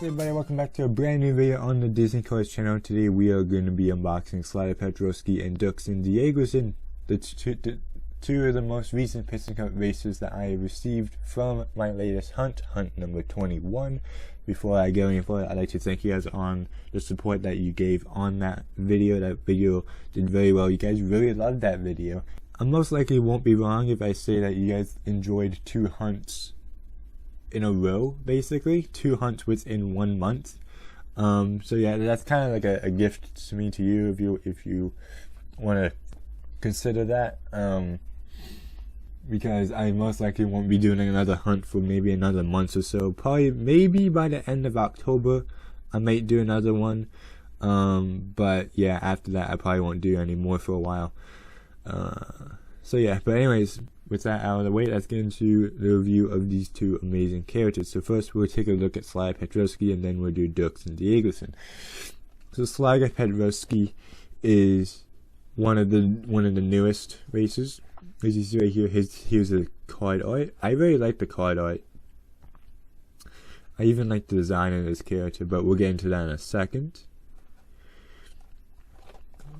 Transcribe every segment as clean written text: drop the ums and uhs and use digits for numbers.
everybody, welcome back to a brand new video on the Disney Cars channel. Today we are going to be unboxing Slider Petrolski and Dirkson Diegoson, the two of the most recent Piston Cup races that I received from my latest hunt number 21. Before I go any further, I'd like to thank you guys on the support that you gave on that video. That video did very well. You guys really loved that video. I most likely won't be wrong if I say that you guys enjoyed 2 hunts in a row, basically 2 hunts within 1 month. So yeah, that's kind of like a gift to me, to you, if you want to consider that, because I most likely won't be doing another hunt for maybe another month or so. Probably maybe by the end of October I might do another one, but yeah, after that I probably won't do any more for a while. So yeah, but anyways, with that out of the way, let's get into the review of these 2 amazing characters. So first we'll take a look at Slider Petrovsky, and then we'll do Dirkson Diegoson. So Slider Petrovsky is one of the newest races. As you see right here, here's the card art. I really like the card art. I even like the design of this character, but we'll get into that in a second.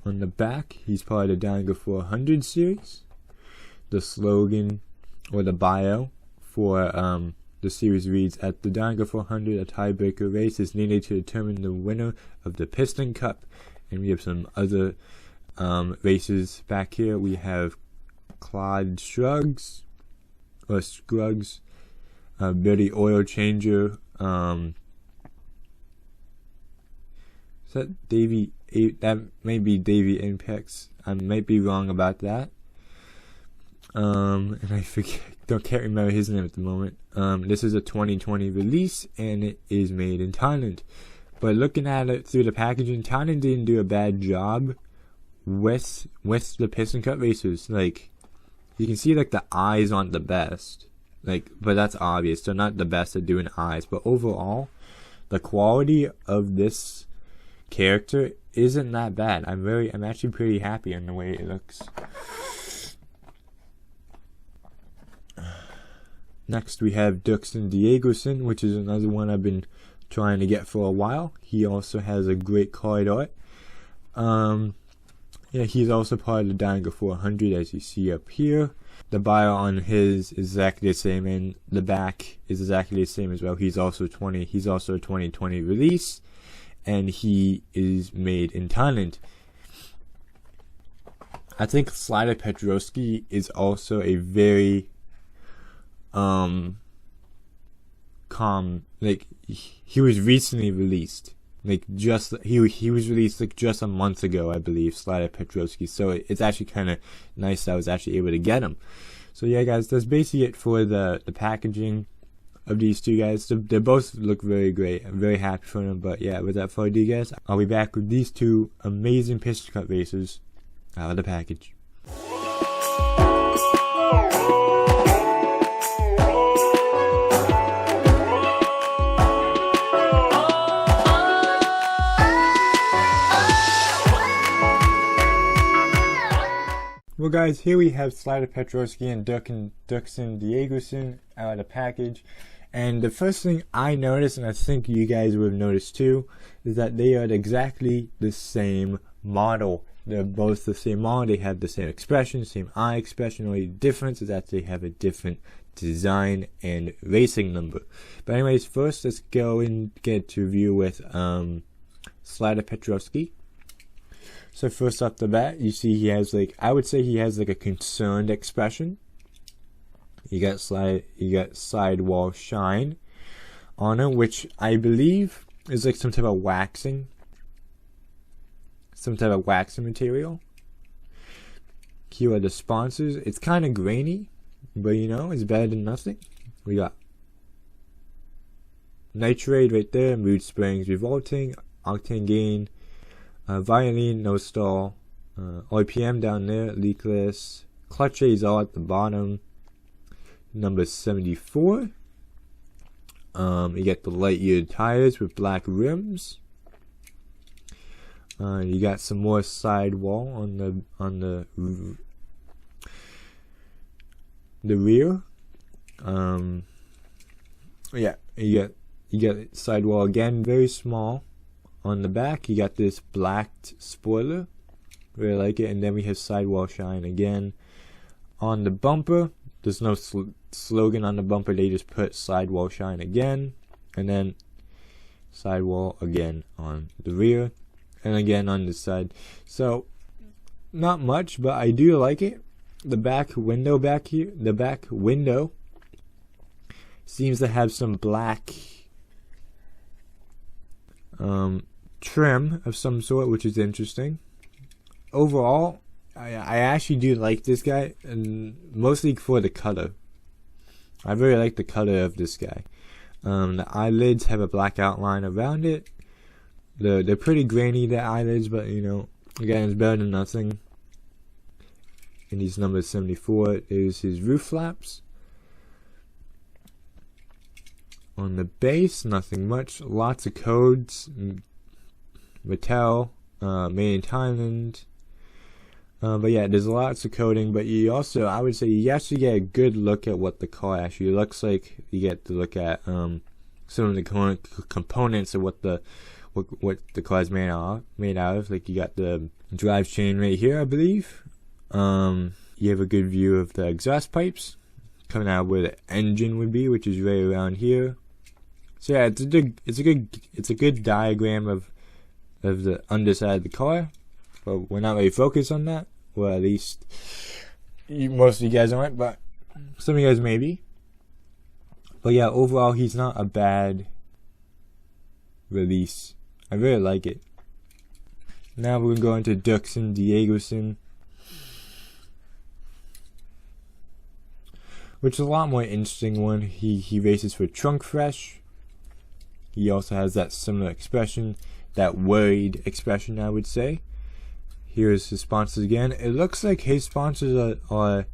On the back, he's part of the Dyngo 400 series. The slogan, or the bio, for the series reads, "At the Dyngo 400, a tiebreaker race is needed to determine the winner of the Piston Cup." And we have some other races back here. We have Clyde Scruggs, Billy Oil Changer. Is that Davey? That may be Davey Impex. I might be wrong about that. And I can't remember his name at the moment. This is a 2020 release, and it is made in Thailand. But looking at it through the packaging, Thailand didn't do a bad job with the Piston Cup racers. Like, you can see like the eyes aren't the best, like, but that's obvious. They're not the best at doing eyes. But overall, the quality of this character isn't that bad. I'm actually pretty happy on the way it looks. Next we have Dirkson Diegoson, which is another one I've been trying to get for a while. He also has a great card art. Yeah, he's also part of the Dyngo 400, as you see up here. The bio on his is exactly the same, and the back is exactly the same as well. He's also a 2020 release, and he is made in Thailand. I think Slider Petrovsky is also a very calm, like, he was recently released, like, just he was released like just a month ago, I believe, Slider Petrovsky. So it's actually kind of nice that I was actually able to get him. So yeah, guys, that's basically it for the packaging of these 2 guys. They both look very great. I'm very happy for them. But yeah, without further ado, guys, I'll be back with these 2 amazing Piston Cup racers out of the package. Well guys, here we have Slider Petrolski and Dirkson Diegoson out of the package. And the first thing I noticed, and I think you guys would have noticed too, is that they are exactly the same model. They're both the same model. They have the same expression, same eye expression. The only difference is that they have a different design and racing number. But anyways, first let's go and get to review with Slider Petrovsky. So first off the bat, you see he has, like, I would say he has like a concerned expression. You got sidewall shine on it, which I believe is like some type of waxing material. Here are the sponsors. It's kind of grainy, but you know, it's better than nothing. We got Nitrate right there, Mood Springs Revolting, Octane Gain, Violin, No Stall, RPM down there, Leakless, Clutch A's all at the bottom, number 74. You get the light-year tires with black rims. You got some more sidewall on the rear. Yeah, you get You got sidewall again, very small. On the back, you got this blacked spoiler. Really like it. And then we have sidewall shine again. On the bumper, there's no slogan on the bumper. They just put sidewall shine again. And then sidewall again on the rear. And again on this side. So, not much, but I do like it. The back window back here, the back window seems to have some black trim of some sort, which is interesting. Overall, I actually do like this guy, and mostly for the color. I really like the color of this guy. The eyelids have a black outline around it. They're pretty grainy, the eyelids, but you know, again, it's better than nothing. And he's number 74. There's his roof flaps. On the base, nothing much. Lots of codes. Mattel, made in Thailand. But yeah, there's lots of coding. But you also, I would say, you actually get a good look at what the car actually looks like. You get to look at some of the components of what the car is made out of. Like you got the drive chain right here, I believe. You have a good view of the exhaust pipes coming out where the engine would be, which is right around here. So yeah, it's a good diagram of the underside of the car, but we're not really focused on that. Well, at least most of you guys aren't, but some of you guys may be. But yeah, overall, he's not a bad release. I really like it. Now we're going to Dirkson, Dirkson, which is a lot more interesting one. He races for Trunk Fresh. He also has that similar expression, that worried expression, I would say. Here's his sponsors again. It looks like his sponsors are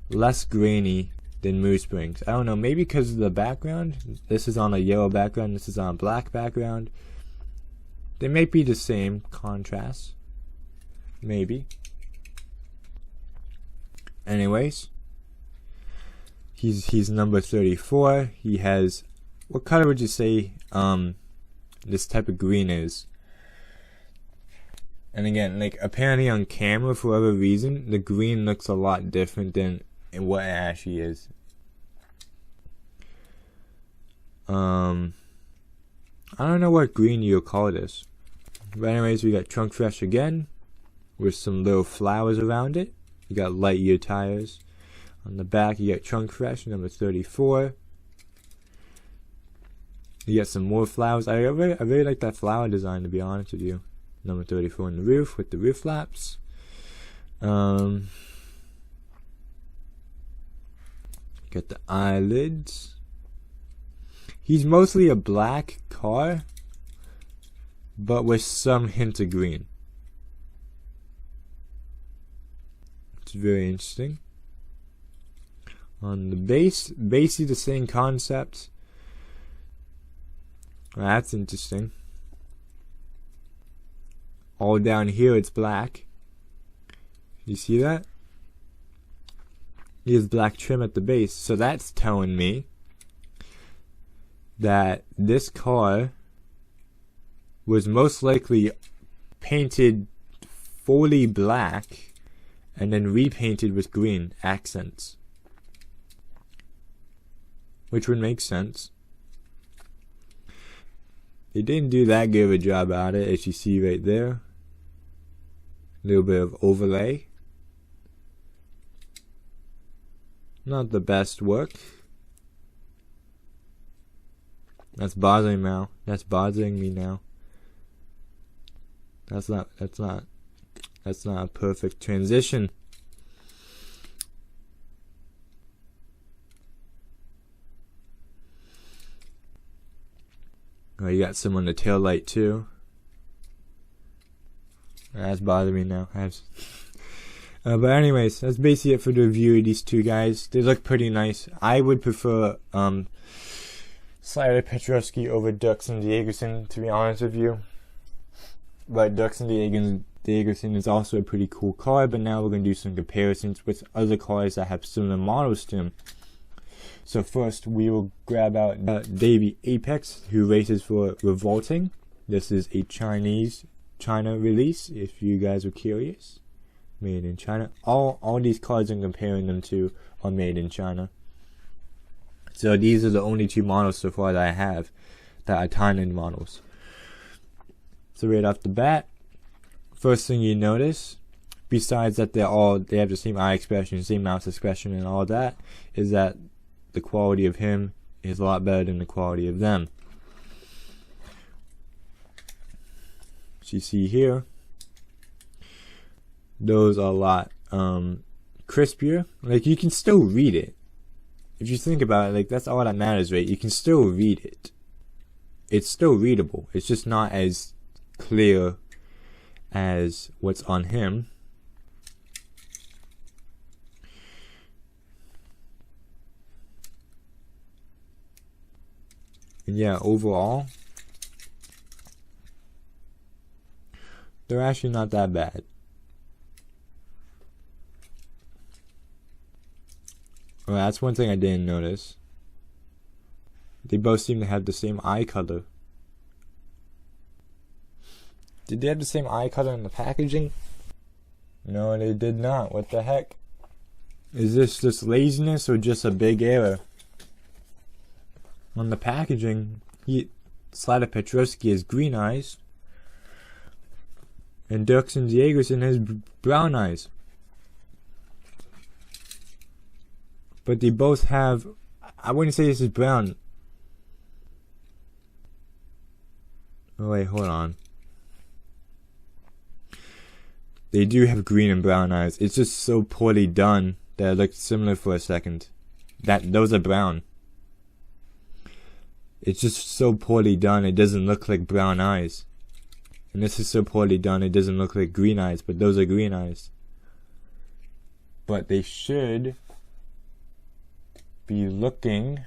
less grainy than Moose Springs. I don't know, maybe because of the background. This is on a yellow background, this is on a black background. They may be the same contrast. Maybe. Anyways. He's number 34. He has, what color would you say this type of green is? And again, like apparently on camera, for whatever reason, the green looks a lot different than what it actually is. I don't know what green you'll call this. But anyways, we got Trunk Fresh again, with some little flowers around it. You got Lightyear tires. On the back, you got Trunk Fresh, number 34. You got some more flowers. I really like that flower design, to be honest with you. Number 34 on the roof with the roof flaps. Got the eyelids. He's mostly a black car, but with some hint of green. It's very interesting. On the base, basically the same concept. Well, that's interesting. All down here it's black. You see that? He has black trim at the base, so that's telling me that this car was most likely painted fully black and then repainted with green accents, which would make sense. They didn't do that good of a job at it, as you see right there. A little bit of overlay. Not the best work. That's bothering me now. That's bothering me now. That's not a perfect transition. Oh, you got some on the tail light too. That's bothering me now. But anyways, that's basically it for the review of these two guys. They look pretty nice. I would prefer Slider Petrovsky over Dirkson Dirkson, to be honest with you. But Dirkson Dirkson is also a pretty cool car. But now we're going to do some comparisons with other cars that have similar models to him. So first we will grab out Davey Apex, who races for Revolting. This is a China release, if you guys are curious. Made in China. All these cards I'm comparing them to are made in China. So these are the only 2 models so far that I have that are Thailand models. So right off the bat, first thing you notice, besides that they have the same eye expression, same mouth expression and all that, is that the quality of him is a lot better than the quality of them. So you see here, those are a lot crispier. Like, you can still read it. If you think about it, like, that's all that matters, right? You can still read it. It's still readable. It's just not as clear as what's on him. And yeah, overall, they're actually not that bad. Well, that's one thing I didn't notice. They both seem to have the same eye color. Did they have the same eye color in the packaging? No, they did not. What the heck? Is this just laziness or just a big error? On the packaging, Slider Petrovsky has green eyes, and Dirkson Diegerson has brown eyes. But they both have, I wouldn't say this is brown. Oh wait, hold on. They do have green and brown eyes. It's just so poorly done that it looked similar for a second. Those are brown. It's just so poorly done, it doesn't look like brown eyes. And this is so poorly done, it doesn't look like green eyes, but those are green eyes. But they should be looking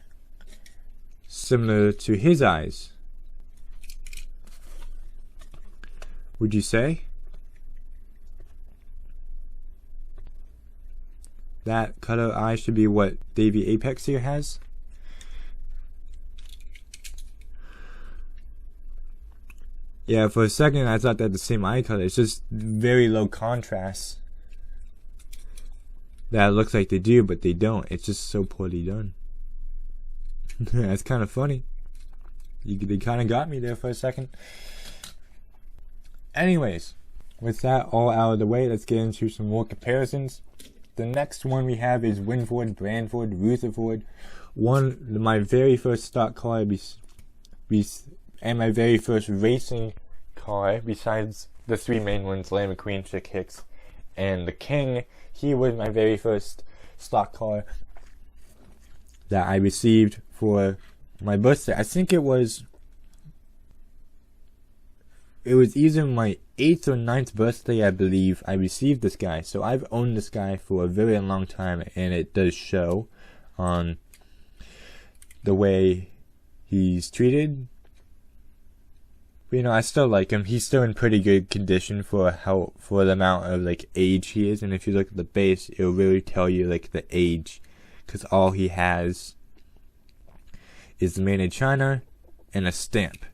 similar to his eyes. Would you say? That color eye should be what Davey Apex here has. Yeah, for a second I thought they had the same eye color. It's just very low contrast. That it looks like they do, but they don't. It's just so poorly done. That's kind of funny. They kind of got me there for a second. Anyways, with that all out of the way, let's get into some more comparisons. The next one we have is Winford, Brandford, Rutherford. My very first stock car, and my very first racing car, besides the 3 main ones, Lamb McQueen, Chick Hicks, and the King. He was my very first stock car that I received for my birthday. I think it was either my 8th or 9th birthday, I believe, I received this guy. So I've owned this guy for a very long time, and it does show on the way he's treated. But, you know, I still like him. He's still in pretty good condition for the amount of like age he is. And if you look at the base, it'll really tell you like the age, because all he has is the made in China and a stamp.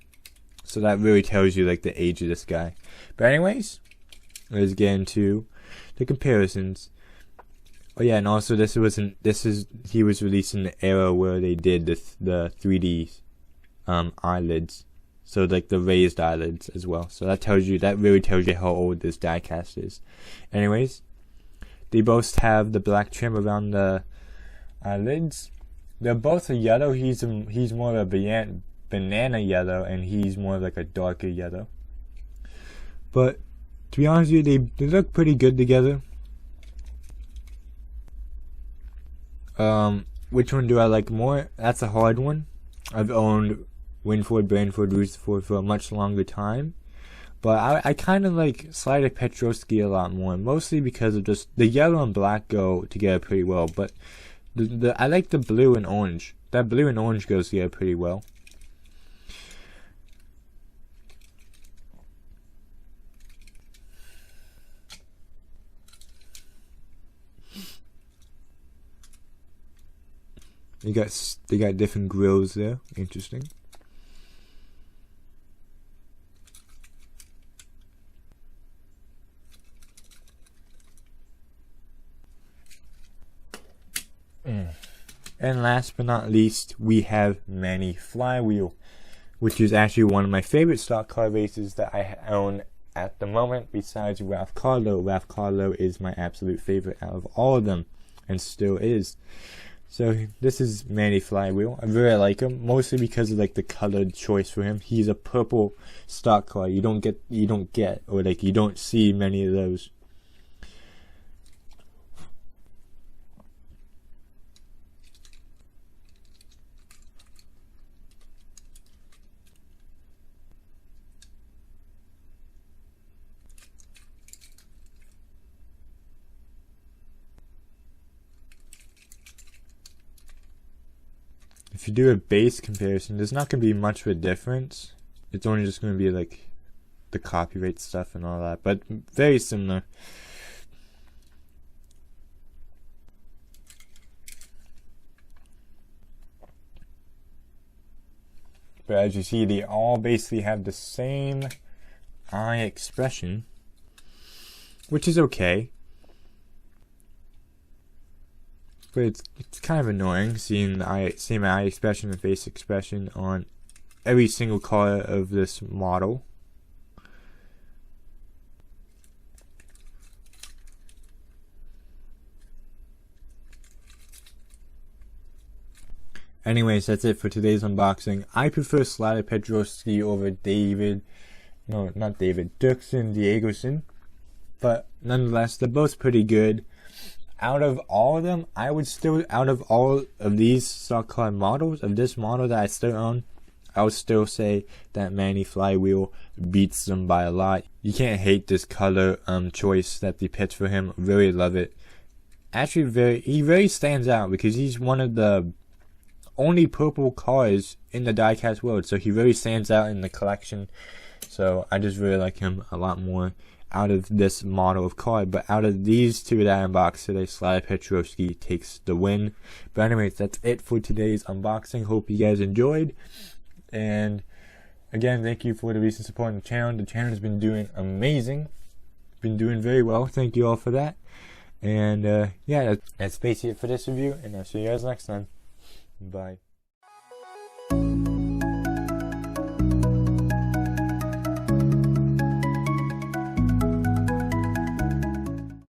So that really tells you like the age of this guy. But anyways, let's get into the comparisons. Oh yeah, and also he was released in the era where they did the 3D eyelids. So like the raised eyelids as well. So that really tells you how old this diecast is. Anyways, they both have the black trim around the eyelids. They're both a yellow. He's more of a banana yellow, and he's more like a darker yellow. But to be honest with you, they look pretty good together. Which one do I like more? That's a hard one. I've owned Winford, Brandford, Rutherford for a much longer time. But I kind of like Slider Petrovsky a lot more, mostly because of just the yellow and black go together pretty well. But I like the blue and orange. That blue and orange goes together pretty well. they got different grills there. Interesting. And last but not least, we have Manny Flywheel, which is actually one of my favorite stock car races that I own at the moment, besides Ralph Carlo. Ralph Carlo is my absolute favorite out of all of them, and still is. So this is Manny Flywheel. I really like him, mostly because of like the colored choice for him. He's a purple stock car. You don't get, or like you don't see many of those. If you do a base comparison, there's not going to be much of a difference. It's only just going to be like the copyright stuff and all that, but very similar. But as you see, they all basically have the same eye expression, which is okay. But it's kind of annoying seeing the same eye expression and face expression on every single car of this model. Anyways, that's it for today's unboxing. I prefer Slider Petrovsky over Dirkson Dirkson, but nonetheless, they're both pretty good. Out of all of them, out of all of these stock car models, of this model that I still own, I would still say that Manny Flywheel beats them by a lot. You can't hate this color choice that they picked for him. Really love it. Actually, he very stands out because he's one of the only purple cars in the diecast world, so he really stands out in the collection. So I just really like him a lot more out of this model of car. But out of these two that I unboxed today, Slider Petrovsky takes the win. But anyways, that's it for today's unboxing. Hope you guys enjoyed, and again, thank you for the recent support on the channel. The channel has been doing amazing, been doing very well. Thank you all for that. And yeah, that's basically it for this review, and I'll see you guys next time. Bye.